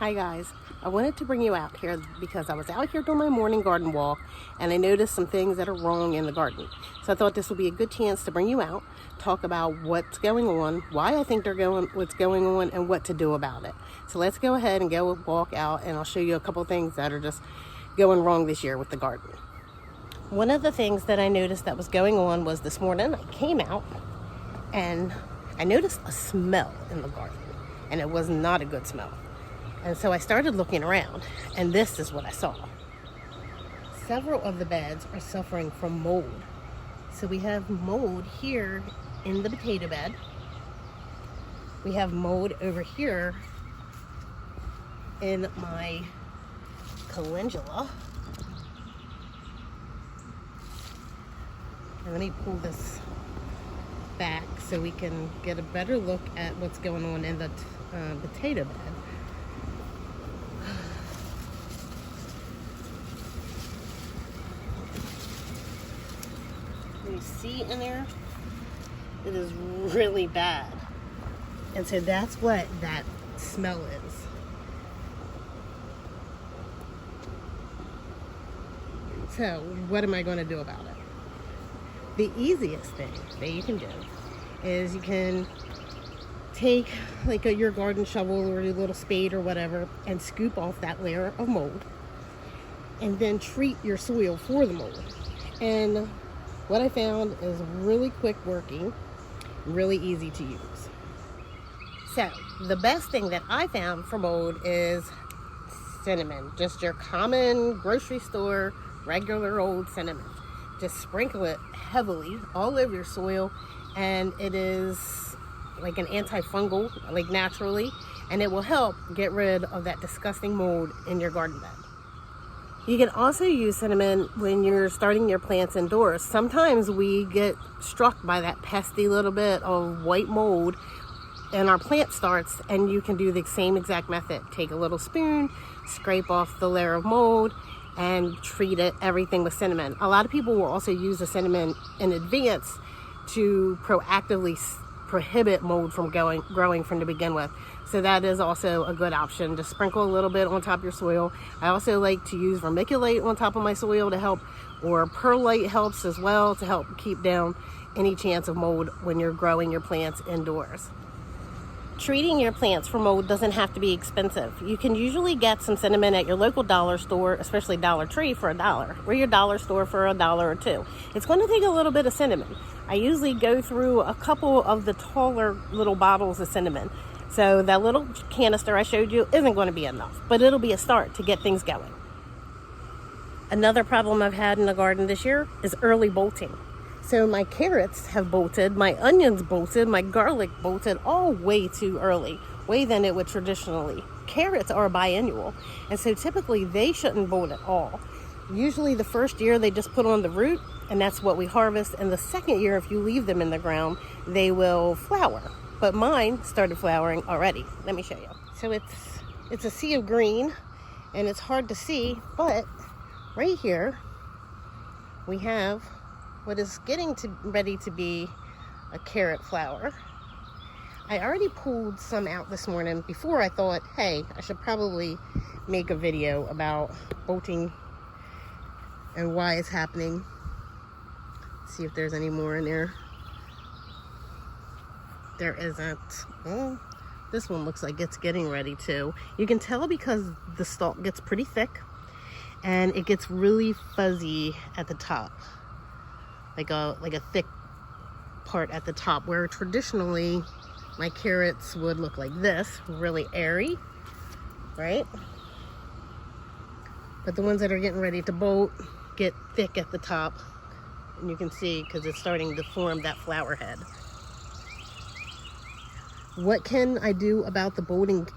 Hi guys, I wanted to bring you out here because I was out here doing my morning garden walk and I noticed some things that are wrong in the garden. So I thought this would be a good chance to bring you out, talk about what's going on, why I think what's going on, and what to do about it. So let's go ahead and go walk out and I'll show you a couple things that are just going wrong this year with the garden. One of the things that I noticed that was going on was this morning I came out and I noticed a smell in the garden, and it was not a good smell. And so I started looking around, and this is what I saw. Several of the beds are suffering from mold. So we have mold here in the potato bed. We have mold over here in my calendula. And let me pull this back so we can get a better look at what's going on in the potato bed. You see in there, it is really bad, and so that's what that smell is. So what am I going to do about it? The easiest thing that you can do is you can take like your garden shovel or your little spade or whatever and scoop off that layer of mold and then treat your soil for the mold. And what I found is really quick working, really easy to use. So the best thing that I found for mold is cinnamon. Just your common grocery store, regular old cinnamon. Just sprinkle it heavily all over your soil, and it is like an antifungal, like naturally, and it will help get rid of that disgusting mold in your garden bed. You can also use cinnamon when you're starting your plants indoors. Sometimes we get struck by that pesky little bit of white mold in our plant starts, and you can do the same exact method. Take a little spoon, scrape off the layer of mold, and treat everything with cinnamon. A lot of people will also use the cinnamon in advance to proactively prohibit mold from growing from to begin with. So that is also a good option. Just sprinkle a little bit on top of your soil. I also like to use vermiculite on top of my soil to help, or perlite helps as well to help keep down any chance of mold when you're growing your plants indoors. Treating your plants for mold doesn't have to be expensive. You can usually get some cinnamon at your local dollar store, especially Dollar Tree, for $1, or your dollar store for $1 or $2. It's going to take a little bit of cinnamon. I usually go through a couple of the taller little bottles of cinnamon. So that little canister I showed you isn't going to be enough, but it'll be a start to get things going. Another problem I've had in the garden this year is early bolting. So my carrots have bolted, my onions bolted, my garlic bolted, all way too early, way than it would traditionally. Carrots are biennial, and so typically they shouldn't bolt at all. Usually the first year they just put on the root, and that's what we harvest. And the second year, if you leave them in the ground, they will flower. But mine started flowering already. Let me show you. So it's a sea of green, and it's hard to see, but right here we have what is getting ready to be a carrot flower. I already pulled some out this morning before I thought, hey, I should probably make a video about bolting and why it's happening. See if there's any more in there. There isn't. Well, this one looks like it's getting ready to. You can tell because the stalk gets pretty thick and it gets really fuzzy at the top. Like a thick part at the top, where traditionally my carrots would look like this, really airy, right? But the ones that are getting ready to bolt get thick at the top, and you can see because it's starting to form that flower head. What can I do about the bolting,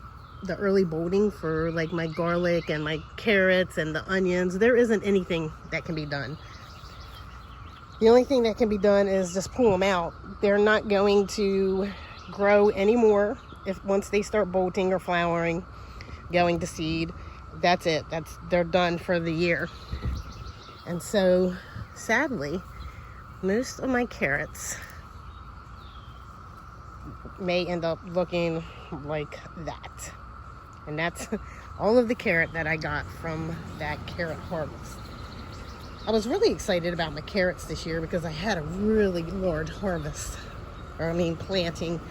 the early bolting for like my garlic and my carrots and the onions? There isn't anything that can be done. The only thing that can be done is just pull them out. They're not going to grow anymore once they start bolting or flowering, going to seed. That's it. They're done for the year. And so, sadly, most of my carrots may end up looking like that. And that's all of the carrot that I got from that carrot harvest. I was really excited about my carrots this year because I had a really large harvest, planting.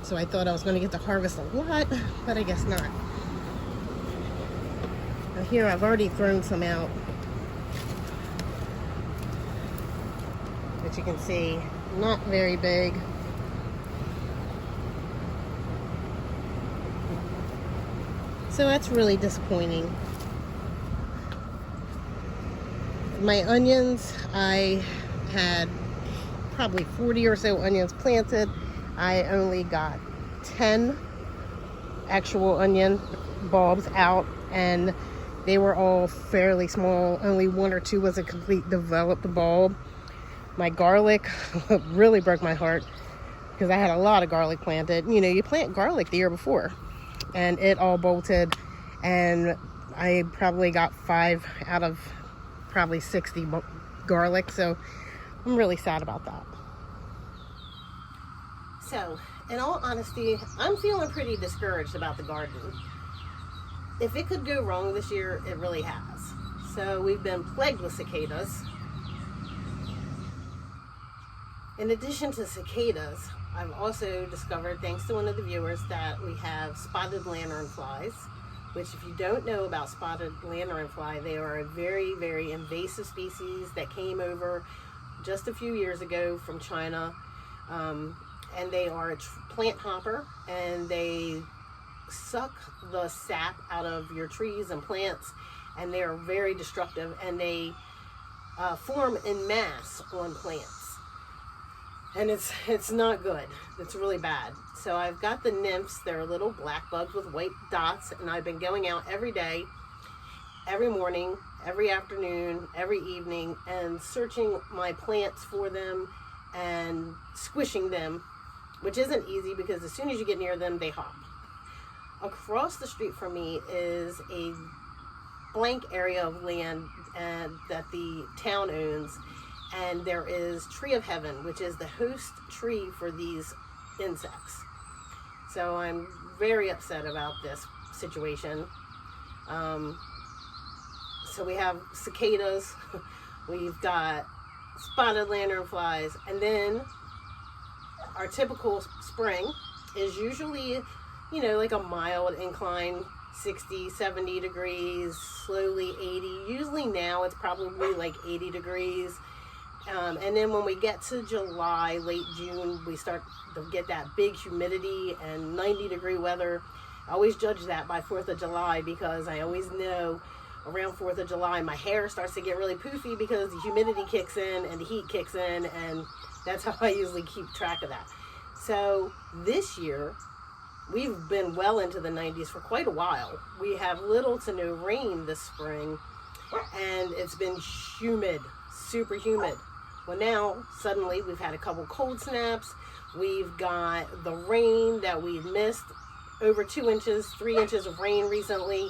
So I thought I was going to get to harvest a lot, but I guess not. Now here I've already thrown some out. But you can see, not very big. So that's really disappointing. My onions, I had probably 40 or so onions planted. I only got 10 actual onion bulbs out, and they were all fairly small. Only one or two was a complete developed bulb. My garlic really broke my heart because I had a lot of garlic planted. You know, you plant garlic the year before and it all bolted, and I probably got 5 out of probably 60 garlic, so I'm really sad about that. So, in all honesty, I'm feeling pretty discouraged about the garden. If it could go wrong this year, it really has. So we've been plagued with cicadas. In addition to cicadas, I've also discovered, thanks to one of the viewers, that we have spotted lanternflies, which, if you don't know about spotted lanternfly, they are a very, very invasive species that came over just a few years ago from China. And they are a plant hopper, and they suck the sap out of your trees and plants, and they are very destructive, and they form in mass on plants. And it's not good. It's really bad. So I've got the nymphs. They're little black bugs with white dots, and I've been going out every day, every morning, every afternoon, every evening, and searching my plants for them and squishing them, which isn't easy because as soon as you get near them, they hop. Across the street from me is a blank area of land that the town owns, and there is Tree of Heaven, which is the host tree for these insects. So I'm very upset about this situation. So we have cicadas, we've got spotted lanternflies, and then our typical spring is usually, you know, like a mild incline, 60, 70 degrees, slowly 80. Usually now it's probably like 80 degrees. And then when we get to July, late June, we start to get that big humidity and 90-degree weather. I always judge that by 4th of July because I always know around 4th of July my hair starts to get really poofy because the humidity kicks in and the heat kicks in, and that's how I usually keep track of that. So this year, we've been well into the 90s for quite a while. We have little to no rain this spring, and it's been humid, super humid. Well, now, suddenly, we've had a couple cold snaps. We've got the rain that we've missed, over 2 inches, 3 inches of rain recently.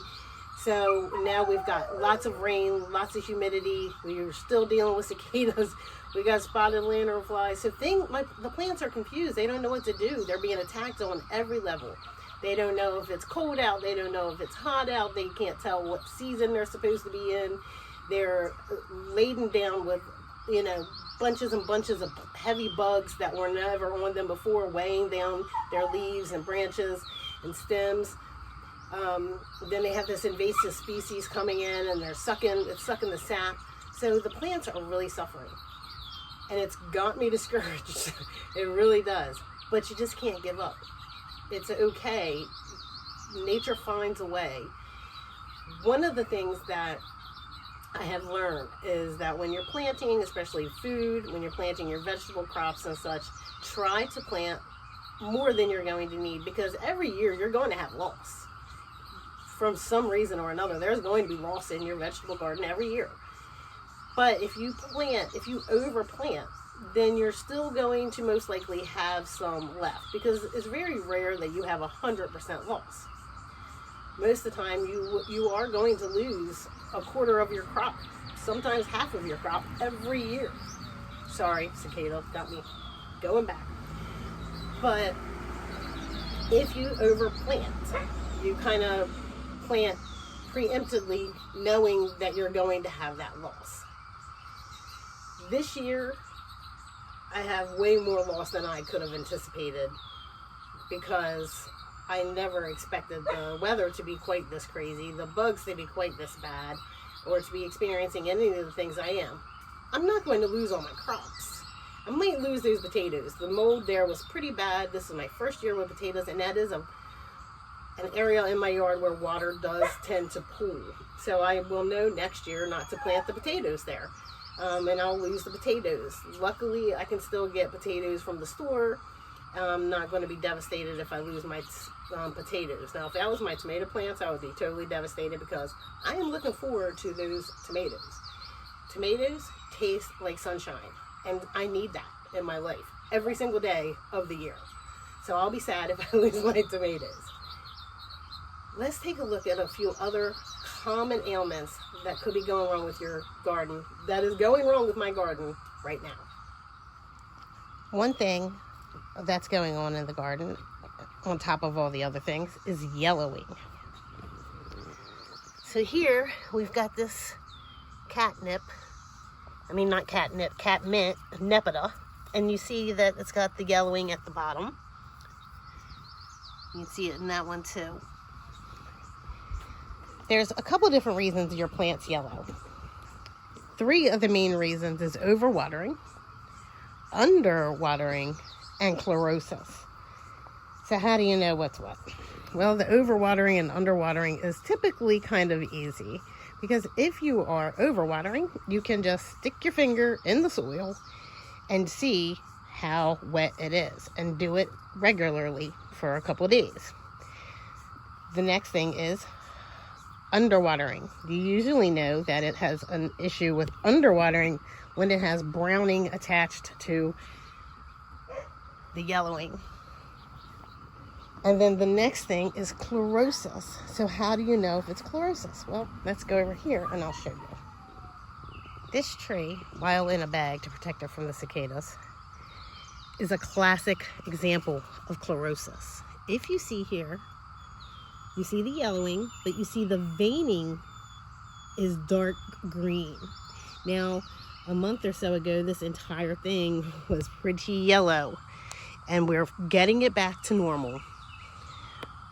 So now we've got lots of rain, lots of humidity. We're still dealing with cicadas. We got spotted lanternflies. So the plants are confused. They don't know what to do. They're being attacked on every level. They don't know if it's cold out. They don't know if it's hot out. They can't tell what season they're supposed to be in. They're laden down with, you know, bunches and bunches of heavy bugs that were never on them before, weighing down their leaves and branches and stems. Then they have this invasive species coming in, and it's sucking the sap. So the plants are really suffering, and it's got me discouraged. It really does. But you just can't give up. It's okay. Nature finds a way. One of the things that I have learned is that when you're planting, especially food, when you're planting your vegetable crops and such, try to plant more than you're going to need, because every year you're going to have loss. From some reason or another, there's going to be loss in your vegetable garden every year. But if you overplant, then you're still going to most likely have some left, because it's very rare that you have 100% loss. Most of the time you are going to lose a quarter of your crop, sometimes half of your crop every year. Sorry, cicada, got me going back. But if you overplant, you kind of plant preemptively knowing that you're going to have that loss. This year, I have way more loss than I could have anticipated because I never expected the weather to be quite this crazy, the bugs to be quite this bad, or to be experiencing any of the things I am. I'm not going to lose all my crops. I might lose those potatoes. The mold there was pretty bad. This is my first year with potatoes, and that is an area in my yard where water does tend to pool. So I will know next year not to plant the potatoes there. And I'll lose the potatoes. Luckily, I can still get potatoes from the store. I'm not going to be devastated if I lose my potatoes. Now, if that was my tomato plants, I would be totally devastated because I am looking forward to those tomatoes. Tomatoes taste like sunshine, and I need that in my life every single day of the year. So I'll be sad if I lose my tomatoes. Let's take a look at a few other common ailments that could be going wrong with your garden, that is going wrong with my garden right now. One thing that's going on in the garden, on top of all the other things, is yellowing. So here we've got this catnip, not catnip, catmint, nepeta, and you see that it's got the yellowing at the bottom. You can see it in that one too. There's a couple of different reasons your plant's yellow. 3 of the main reasons is overwatering, underwatering, and chlorosis. So how do you know what's what? Well, the overwatering and underwatering is typically kind of easy because if you are overwatering, you can just stick your finger in the soil and see how wet it is and do it regularly for a couple of days. The next thing is underwatering. You usually know that it has an issue with underwatering when it has browning attached to the yellowing. And then the next thing is chlorosis. So how do you know if it's chlorosis? Well, let's go over here and I'll show you. This tree, while in a bag to protect it from the cicadas, is a classic example of chlorosis. If you see here, you see the yellowing, but you see the veining is dark green. Now, a month or so ago, this entire thing was pretty yellow, and we're getting it back to normal.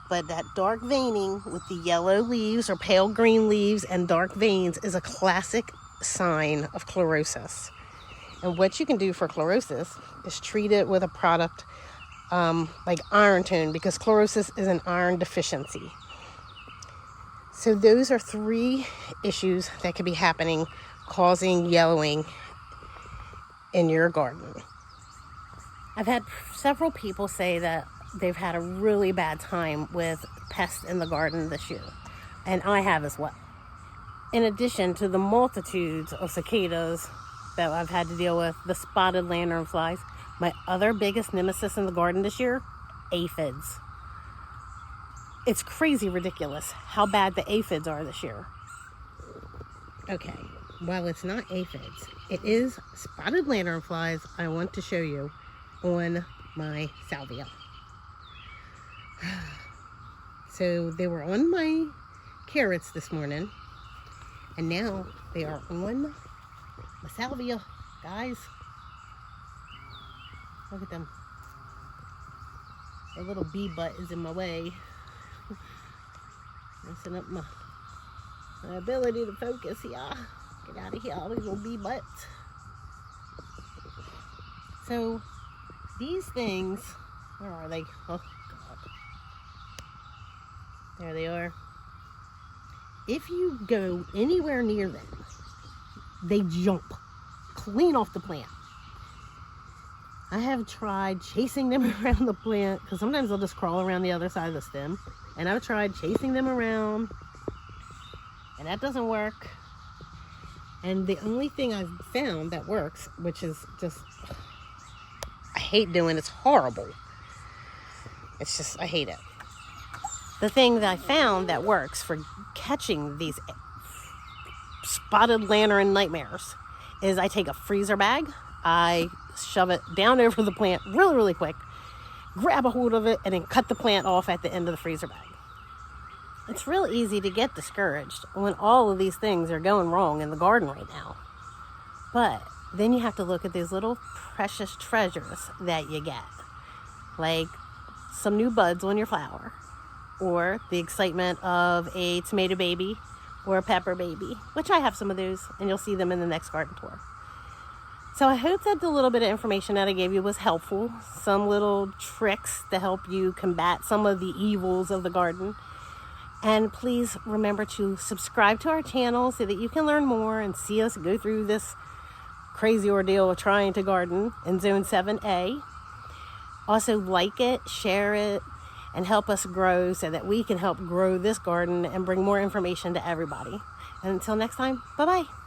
But that dark veining with the yellow leaves or pale green leaves and dark veins is a classic sign of chlorosis. And what you can do for chlorosis is treat it with a product like iron tone, because chlorosis is an iron deficiency. So those are 3 issues that could be happening, causing yellowing in your garden. I've had several people say that they've had a really bad time with pests in the garden this year, and I have as well. In addition to the multitudes of cicadas that I've had to deal with, the spotted lanternflies, my other biggest nemesis in the garden this year, aphids. It's crazy ridiculous how bad the aphids are this year. Okay, while it's not aphids, it is spotted lanternflies I want to show you on my salvia. So they were on my carrots this morning, and now they are on my salvia, guys. Look at them. A little bee butt is in my way. Messing up my ability to focus here. Get out of here, all these little bee butts. So, these things, where are they? Oh, God. There they are. If you go anywhere near them, they jump clean off the plant. I have tried chasing them around the plant, because sometimes they'll just crawl around the other side of the stem. And I've tried chasing them around, and that doesn't work. And the only thing I've found that works, which is just, I hate doing, it's horrible. It's just, I hate it. The thing that I found that works for catching these spotted lantern nightmares is I take a freezer bag, I shove it down over the plant really, really quick, grab a hold of it, and then cut the plant off at the end of the freezer bag. It's real easy to get discouraged when all of these things are going wrong in the garden right now. But then you have to look at these little precious treasures that you get. Like some new buds on your flower, or the excitement of a tomato baby or a pepper baby, which I have some of those, and you'll see them in the next garden tour. So I hope that the little bit of information that I gave you was helpful. Some little tricks to help you combat some of the evils of the garden. And please remember to subscribe to our channel so that you can learn more and see us go through this crazy ordeal of trying to garden in Zone 7A. Also like it, share it, and help us grow so that we can help grow this garden and bring more information to everybody. And until next time, bye-bye.